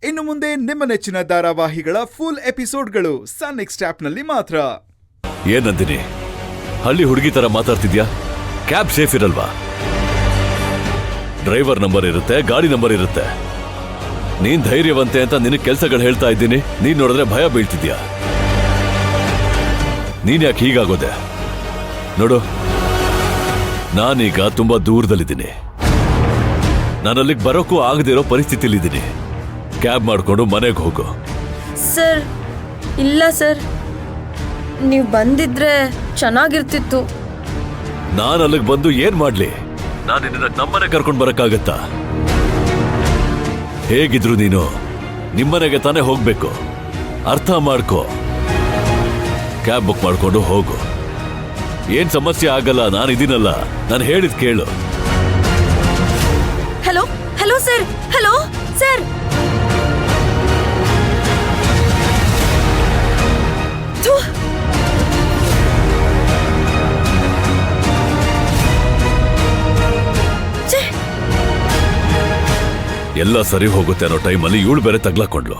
ಇನ್ನು ಮುಂದೆ ನಿಮ್ಮ ನೆಚ್ಚಿನ ಧಾರಾವಾಹಿಗಳ ಫುಲ್ ಎಪಿಸೋಡ್ಗಳು ಸನ್ ನೆಕ್ಸ್ಟ್ ಆಪ್ನಲ್ಲಿ ಮಾತ್ರ. ಏನಂದಿನಿ, ಹಳ್ಳಿ ಹುಡುಗಿ ತರ ಮಾತಾಡ್ತಿದ್ಯಾ? ಕ್ಯಾಬ್ ಸೇಫ್ ಇರಲ್ವಾ? ಡ್ರೈವರ್ ನಂಬರ್ ಇರುತ್ತೆ, ಗಾಡಿ ನಂಬರ್ ಇರುತ್ತೆ. ನೀನ್ ಧೈರ್ಯವಂತೆ ಅಂತ ನಿನಗೆ ಕೆಲಸಗಳು ಹೇಳ್ತಾ ಇದ್ದೀನಿ, ನೀನ್ ನೋಡಿದ್ರೆ ಭಯ ಬೀಳ್ತಿದ್ಯಾ? ನೀನ್ ಯಾಕೆ ಹೀಗಾಗೋದೆ? ನೋಡು, ನಾನೀಗ ತುಂಬಾ ದೂರದಲ್ಲಿದ್ದೀನಿ. ನಾನಲ್ಲಿಗೆ ಬರೋಕ್ಕೂ ಆಗದಿರೋ ಪರಿಸ್ಥಿತಿಲಿದ್ದೀನಿ. ಕ್ಯಾಬ್ ಮಾಡ್ಕೊಂಡು ಮನೆಗೆ ಹೋಗು. ಸರ್, ಇಲ್ಲ ಸರ್, ನೀವು ಬಂದಿದ್ರೆ ಚೆನ್ನಾಗಿರ್ತಿತ್ತು. ನಾನು ಅಲ್ಲಿಗೆ ಬಂದು ಏನ್ ಮಾಡ್ಲಿ? ನಾನು ನಿನ್ನ ನಮ್ಮನೆ ಕರ್ಕೊಂಡು ಬರಕ್ಕಾಗತ್ತಾ? ಹೇಗಿದ್ರು ನೀನು ನಿಮ್ಮನೆಗೆ ತಾನೇ ಹೋಗ್ಬೇಕು, ಅರ್ಥ ಮಾಡ್ಕೋ. ಕ್ಯಾಬ್ ಬುಕ್ ಮಾಡ್ಕೊಂಡು ಹೋಗು. ಏನ್ ಸಮಸ್ಯೆ ಆಗಲ್ಲ, ನಾನಿದ್ದೀನಲ್ಲ. ನಾನು ಹೇಳಿದ್ ಕೇಳು. Hello hello sir, hello sir. ಎಲ್ಲ ಸರಿ ಹೋಗುತ್ತೆ ಅನ್ನೋ ಟೈಮಲ್ಲಿ ಇವಳು ಬೇರೆ ತಗ್ಲಾಕೊಂಡ್ಲು.